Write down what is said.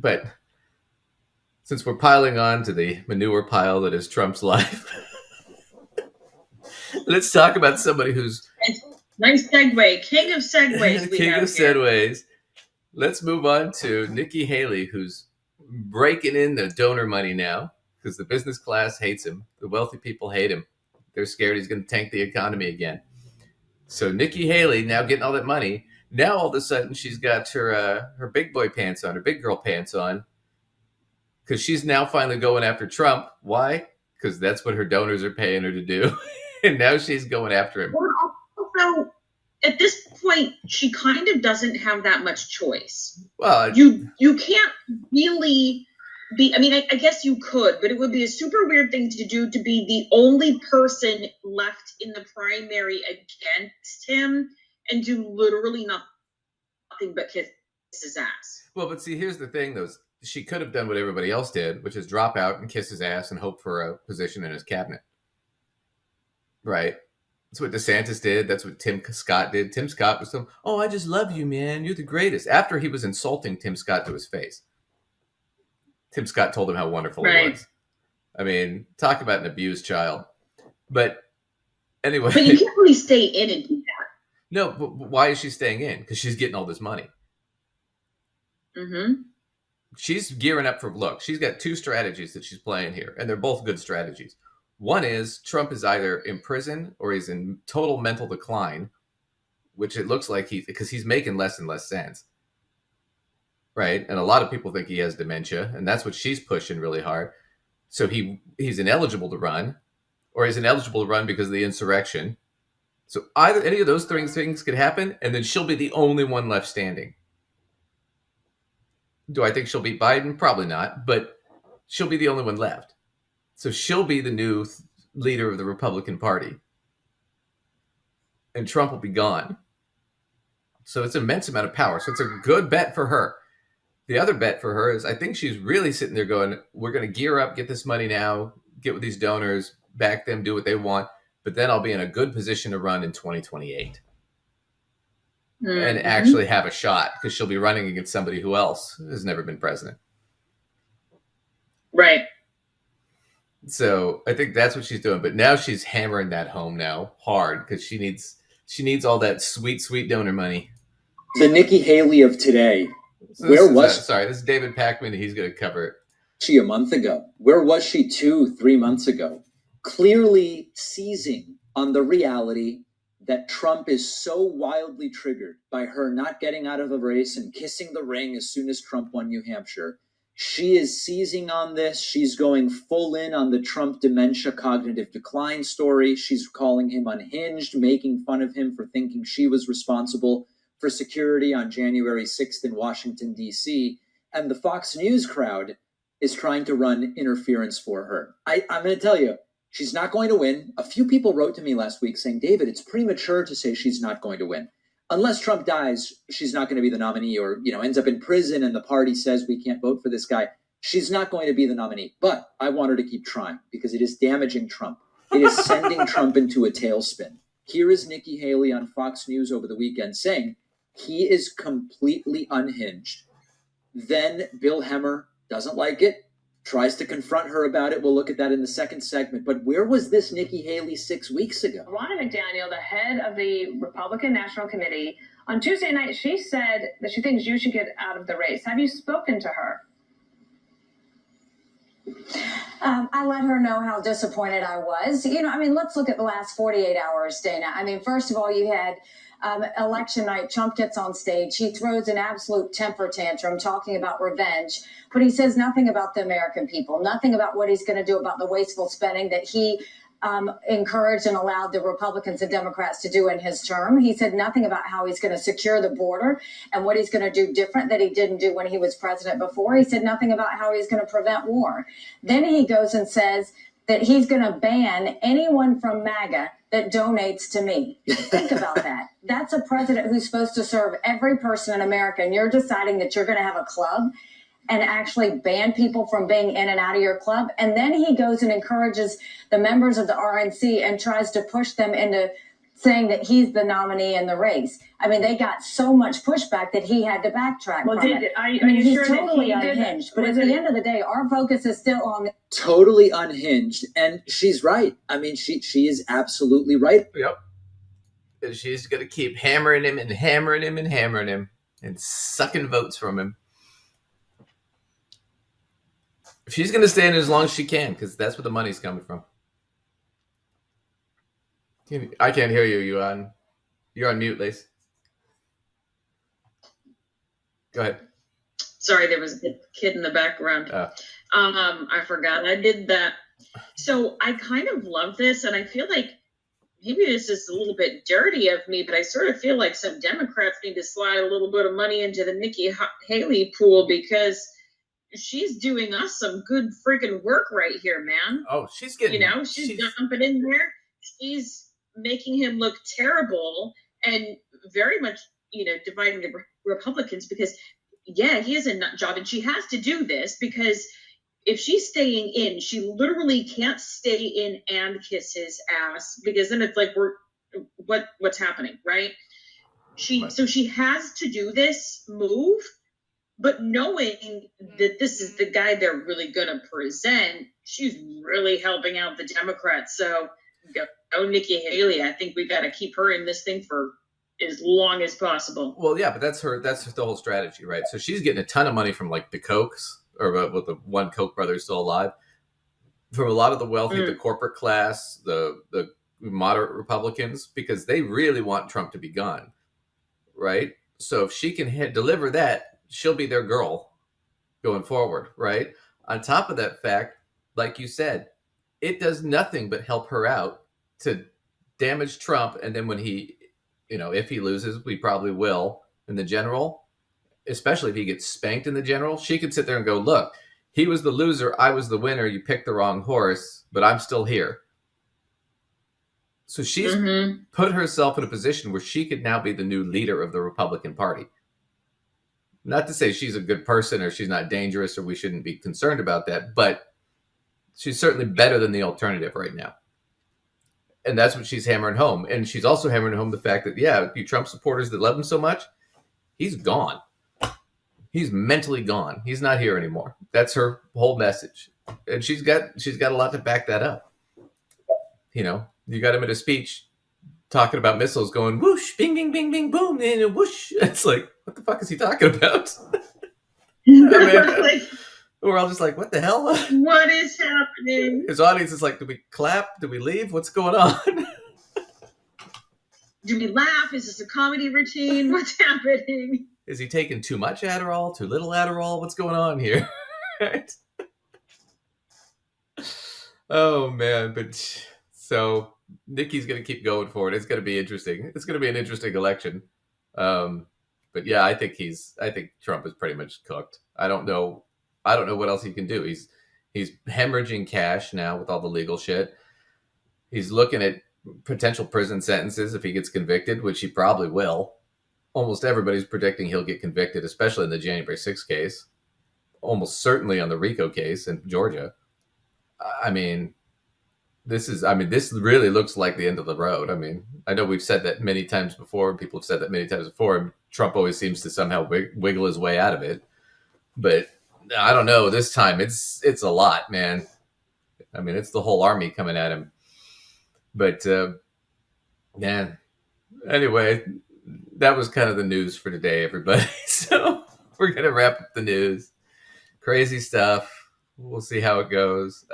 But since we're piling on to the manure pile that is Trump's life, let's talk about somebody who's nice segue, king of segues. King of segues. Let's move on to Nikki Haley, who's breaking in the donor money now because the business class hates him. The wealthy people hate him. They're scared he's going to tank the economy again. So Nikki Haley now getting all that money. Now all of a sudden she's got her big boy pants on, her big girl pants on, because she's now finally going after Trump. Why? Because that's what her donors are paying her to do. And now she's going after him. Also, at this point, she kind of doesn't have that much choice. Well, you can't really be, I mean, I guess you could, but it would be a super weird thing to do, to be the only person left in the primary against him and do literally nothing but kiss his ass. Well, but see, here's the thing, though. She could have done what everybody else did, which is drop out and kiss his ass and hope for a position in his cabinet. Right? That's what DeSantis did. That's what Tim Scott did. Tim Scott was oh, I just love you, man. You're the greatest. After he was insulting Tim Scott to his face. Tim Scott told him how wonderful he was. I mean, talk about an abused child. But anyway. But you can't really stay in and do that. No, but why is she staying in? Because she's getting all this money. Mm-hmm. She's gearing up for, look, she's got two strategies that she's playing here, and they're both good strategies. One is Trump is either in prison or he's in total mental decline, which it looks like because he's making less and less sense. Right? And a lot of people think he has dementia, and that's what she's pushing really hard. So he's ineligible to run, or he's ineligible to run because of the insurrection. So either any of those things could happen, and then she'll be the only one left standing. Do I think she'll beat Biden? Probably not, but she'll be the only one left. So she'll be the new leader of the Republican Party. And Trump will be gone. So it's an immense amount of power. So it's a good bet for her. The other bet for her is I think she's really sitting there going, we're going to gear up, get this money now, get with these donors, back them, do what they want. But then I'll be in a good position to run in 2028. Mm-hmm. And actually have a shot, because she'll be running against somebody who else has never been president. Right. So I think that's what she's doing. But now she's hammering that home now hard, because she needs all that sweet, sweet donor money. The Nikki Haley of today. So this is David Pakman, and he's going to cover it. She a month ago. Where was she 2-3 months ago? Clearly seizing on the reality that Trump is so wildly triggered by her not getting out of a race and kissing the ring as soon as Trump won New Hampshire. She is seizing on this. She's going full in on the Trump dementia cognitive decline story. She's calling him unhinged, making fun of him for thinking she was responsible for security on January 6th in Washington, D.C. And the Fox News crowd is trying to run interference for her. I'm going to tell you, she's not going to win. A few people wrote to me last week saying, David, it's premature to say she's not going to win. Unless Trump dies, she's not going to be the nominee, or, ends up in prison and the party says we can't vote for this guy. She's not going to be the nominee. But I want her to keep trying, because it is damaging Trump. It is sending Trump into a tailspin. Here is Nikki Haley on Fox News over the weekend saying he is completely unhinged. Then Bill Hemmer doesn't like it, tries to confront her about it. We'll look at that in the second segment. But where was this Nikki Haley 6 weeks ago? Ronna McDaniel, the head of the Republican National Committee, on Tuesday night, she said that she thinks you should get out of the race. Have you spoken to her? I let her know how disappointed I was. Let's look at the last 48 hours, Dana. First of all, you had election night, Trump gets on stage. He throws an absolute temper tantrum talking about revenge, but he says nothing about the American people, nothing about what he's going to do about the wasteful spending that he encouraged and allowed the Republicans and Democrats to do in his term. He said nothing about how he's going to secure the border and what he's going to do different that he didn't do when he was president before. He said nothing about how he's going to prevent war. Then he goes and says that he's going to ban anyone from MAGA that donates to me. Think about that. That's a president who's supposed to serve every person in America, and you're deciding that you're going to have a club and actually ban people from being in and out of your club. And then he goes and encourages the members of the RNC and tries to push them into saying that he's the nominee in the race. I mean, they got so much pushback that he had to backtrack from it. Are you he's sure totally that he unhinged. did? But at the end of the day, our focus is still on Totally unhinged. And she's right. I mean, she is absolutely right. Yep. And she's going to keep hammering him and hammering him and hammering him and sucking votes from him. She's going to stay in as long as she can because that's where the money's coming from. I can't hear you. You're on mute, Lace. Go ahead. Sorry, there was a kid in the background. I forgot I did that. So I kind of love this, and I feel like maybe this is a little bit dirty of me, but I sort of feel like some Democrats need to slide a little bit of money into the Nikki Haley pool because she's doing us some good freaking work right here, man. Oh, she's getting, she's dumping in there. She's making him look terrible and very much, dividing the Republicans because, yeah, he has a nut job and she has to do this because if she's staying in, she literally can't stay in and kiss his ass because then it's like what's happening, right? So she has to do this move, but knowing that this is the guy they're really gonna present, she's really helping out the Democrats. So go Nikki Haley. I think we gotta keep her in this thing for as long as possible. Well, yeah, but that's the whole strategy, right? So she's getting a ton of money from like the Kochs, or with the one Koch brother still alive, from a lot of the wealthy, the corporate class, the moderate Republicans, because they really want Trump to be gone, right? So if she can deliver that, she'll be their girl going forward, right? On top of that fact, like you said, it does nothing but help her out to damage Trump. And then when he, if he loses, we probably will in the general, especially if he gets spanked in the general, she could sit there and go, look, he was the loser, I was the winner, you picked the wrong horse, but I'm still here. So she's put herself in a position where she could now be the new leader of the Republican Party. Not to say she's a good person or she's not dangerous or we shouldn't be concerned about that, but she's certainly better than the alternative right now. And that's what she's hammering home. And she's also hammering home the fact that, yeah, you Trump supporters that love him so much, he's gone. He's mentally gone. He's not here anymore. That's her whole message. And she's got a lot to back that up. You got him in a speech talking about missiles going whoosh, bing, bing, bing, bing, boom, and whoosh. It's like, what the fuck is he talking about? We're all just like, what the hell? What is happening? His audience is like, do we clap? Do we leave? What's going on? Do we laugh? Is this a comedy routine? What's happening? Is he taking too much Adderall? Too little Adderall? What's going on here? Right? Oh, man. But so Nikki's going to keep going for it. It's going to be interesting. It's going to be an interesting election. But yeah, I think Trump is pretty much cooked. I don't know what else he can do. He's hemorrhaging cash now with all the legal shit. He's looking at potential prison sentences if he gets convicted, which he probably will. Almost everybody's predicting he'll get convicted, especially in the January 6th case. Almost certainly on the RICO case in Georgia. I mean, this really looks like the end of the road. I mean, I know we've said that many times before. People have said that many times before. And Trump always seems to somehow wiggle his way out of it. But I don't know. This time, it's a lot, man. I mean, it's the whole army coming at him. But, man, anyway, that was kind of the news for today, everybody. So we're going to wrap up the news. Crazy stuff. We'll see how it goes.